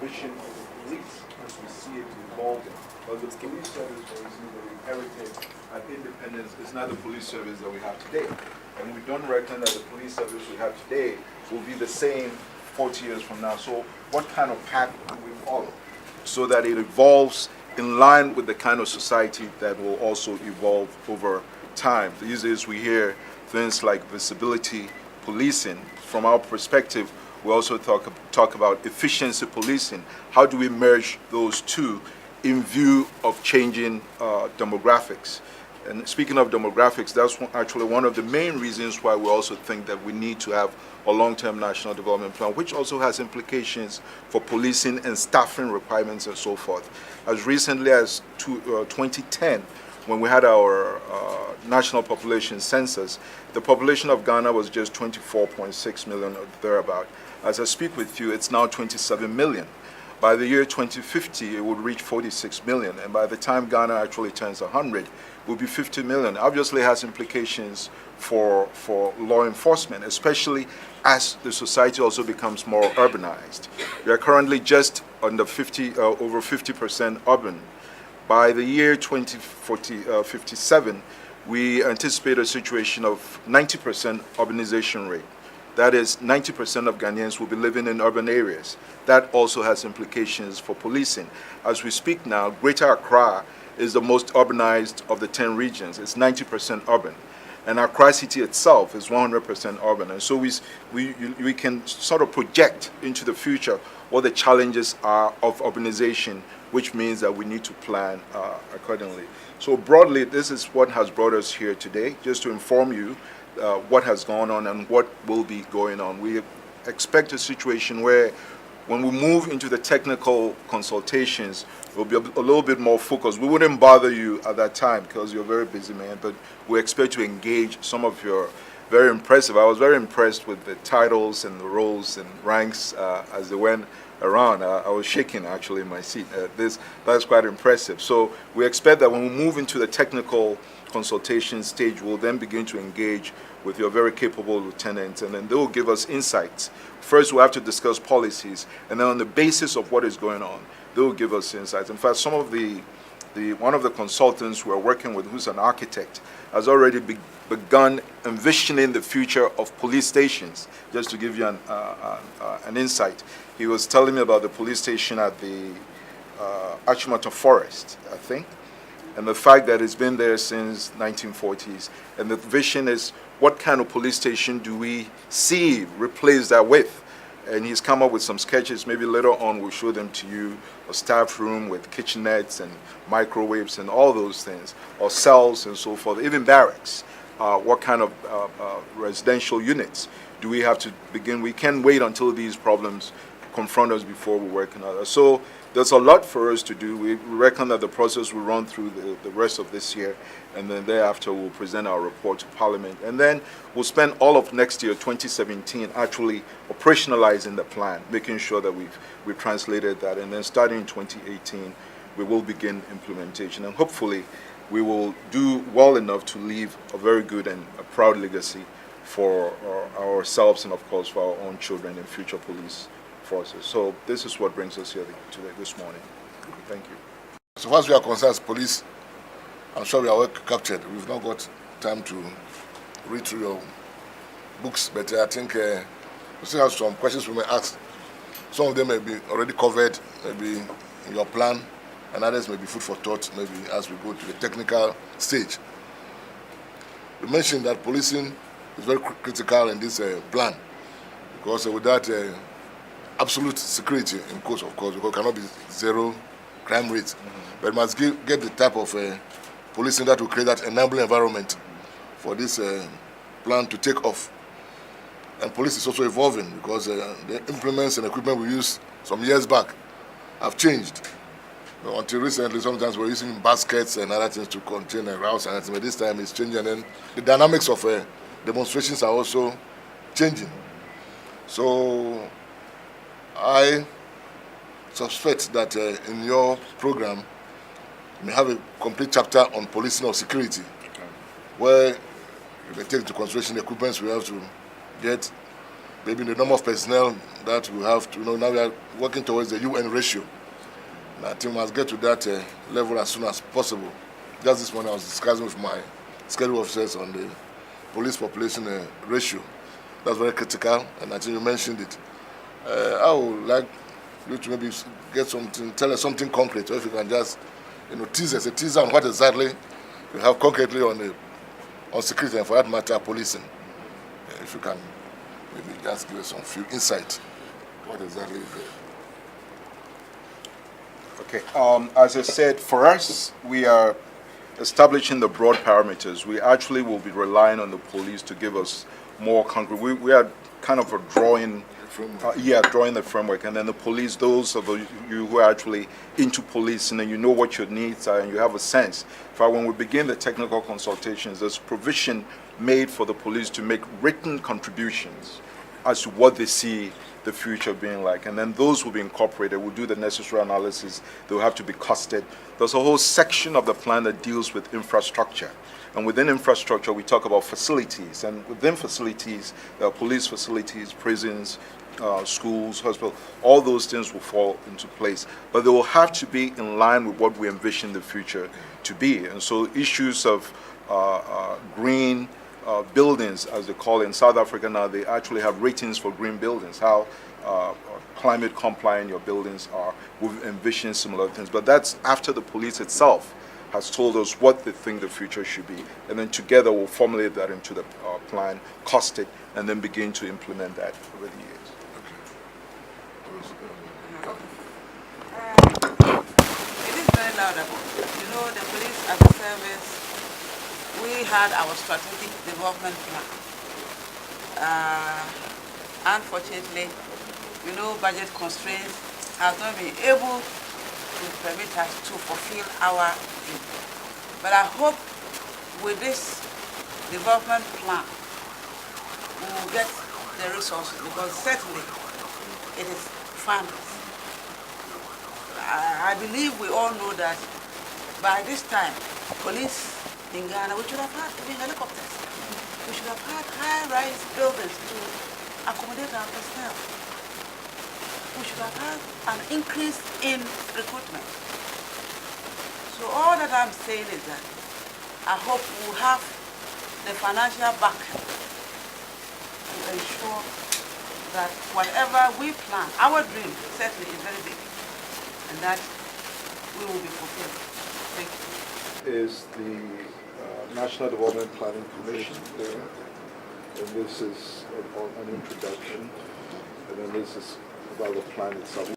vision of the police as we see it evolving. But the police service, for instance, that we inherited at independence is not the police service that we have today. And we don't reckon that the police service we have today will be the same 40 years from now. So what kind of path do we follow so that it evolves in line with the kind of society that will also evolve over time? These days we hear things like visibility policing. From our perspective, we also talk about efficiency policing. How do we merge those two in view of changing demographics? And speaking of demographics, that's actually one of the main reasons why we also think that we need to have a long-term national development plan, which also has implications for policing and staffing requirements and so forth. As recently as 2010, when we had our national population census, the population of Ghana was just 24.6 million or thereabout. As I speak with you, it's now 27 million. By the year 2050, it would reach 46 million, and by the time Ghana actually turns 100, it will be 50 million. Obviously, it has implications for law enforcement, especially as the society also becomes more urbanized. We are currently just under over 50% urban. By the year 2057, we anticipate a situation of 90% urbanization rate. That is, 90% of Ghanaians will be living in urban areas. That also has implications for policing. As we speak now, Greater Accra is the most urbanized of the 10 regions. It's 90% urban. And Accra city itself is 100% urban. And so we can sort of project into the future what the challenges are of urbanization, which means that we need to plan accordingly. So broadly, this is what has brought us here today, just to inform you what has gone on and what will be going on. We expect a situation where when we move into the technical consultations, we'll be a little bit more focused. We wouldn't bother you at that time because you're a very busy man, but we expect to engage some of your very impressive. I was very impressed with the titles and the roles and ranks as they went around. I was shaking actually in my seat. That's quite impressive. So we expect that when we move into the technical consultation stage, we'll then begin to engage with your very capable lieutenants, and then they will give us insights. First, we'll have to discuss policies, and then on the basis of what is going on, they will give us insights. In fact, some of one of the consultants we're working with, who's an architect, has already begun envisioning the future of police stations. Just to give you an insight, he was telling me about the police station at the Achimota Forest, I think, and the fact that it's been there since 1940s. And the vision is, what kind of police station do we see replace that with? And he's come up with some sketches. Maybe later on we'll show them to you. A staff room with kitchenettes and microwaves and all those things, or cells and so forth, even barracks. What kind of residential units do we have to begin? We can't wait until these problems confront us before we work on others. So there's a lot for us to do. We reckon that the process will run through the rest of this year, and then thereafter we'll present our report to Parliament. And then we'll spend all of next year, 2017, actually operationalizing the plan, making sure that we've translated that. And then starting in 2018, we will begin implementation. And hopefully we will do well enough to leave a very good and a proud legacy for ourselves and, of course, for our own children and future police forces. So this is what brings us here today, this morning. Thank you. So far as we are concerned as police, I'm sure we are well captured. We've not got time to read through your books, but I think we still have some questions we may ask. Some of them may be already covered, maybe in your plan, and others may be food for thought, maybe as we go to the technical stage. We mentioned that policing is very critical in this plan, because without absolute security, in quotes, of course, because it cannot be zero crime rate, but it must get the type of policing that will create that enabling environment for this plan to take off. And police is also evolving, because the implements and equipment we used some years back have changed. Until recently, sometimes we're using baskets and other things to contain routes, and but this time it's changing, and the dynamics of demonstrations are also changing. So I suspect that in your program, you may have a complete chapter on policing of security, where you may take into consideration the equipments we have to get, maybe the number of personnel that we have to, now we are working towards the UN ratio. And I think we must get to that level as soon as possible. Just this morning I was discussing with my schedule officers on the police population ratio. That's very critical, and I think you mentioned it. I would like you to maybe get something, tell us something concrete, or if you can just, tease us, a teaser on what exactly you have concretely on security and, for that matter, policing. If you can maybe just give us some few insight. What exactly is there? Okay. As I said, for us, we are establishing the broad parameters. We actually will be relying on the police to give us more concrete. We are kind of drawing the framework, and then the police, those of you who are actually into policing and you know what your needs are and you have a sense. In fact, when we begin the technical consultations, there's provision made for the police to make written contributions as to what they see the future being like, and then those will be incorporated. We'll do the necessary analysis. They will have to be costed. There's a whole section of the plan that deals with infrastructure, and within infrastructure we talk about facilities, and within facilities there are police facilities, prisons, schools, hospitals. All those things will fall into place, but they will have to be in line with what we envision the future to be. And so issues of green buildings, as they call it in South Africa now, they actually have ratings for green buildings, how climate compliant your buildings are. We've envisioned similar things, but that's after the police itself has told us what they think the future should be, and then together we'll formulate that into the plan, cost it, and then begin to implement that over the years. It is very laudable. The police as a service, we had our strategic development plan. Unfortunately, budget constraints have not been able to permit us to fulfill our dream. But I hope with this development plan, we will get the resources, because certainly it is funded. I believe we all know that by this time, police in Ghana, we should have had even helicopters. We should have had high-rise buildings to accommodate our personnel. We should have had an increase in recruitment. So all that I'm saying is that I hope we'll have the financial backing to ensure that whatever we plan, our dream certainly is very big, and that we will be fulfilled. Thank you. Is the National Development Planning Commission there, and this is an introduction, and then this is about the plan itself.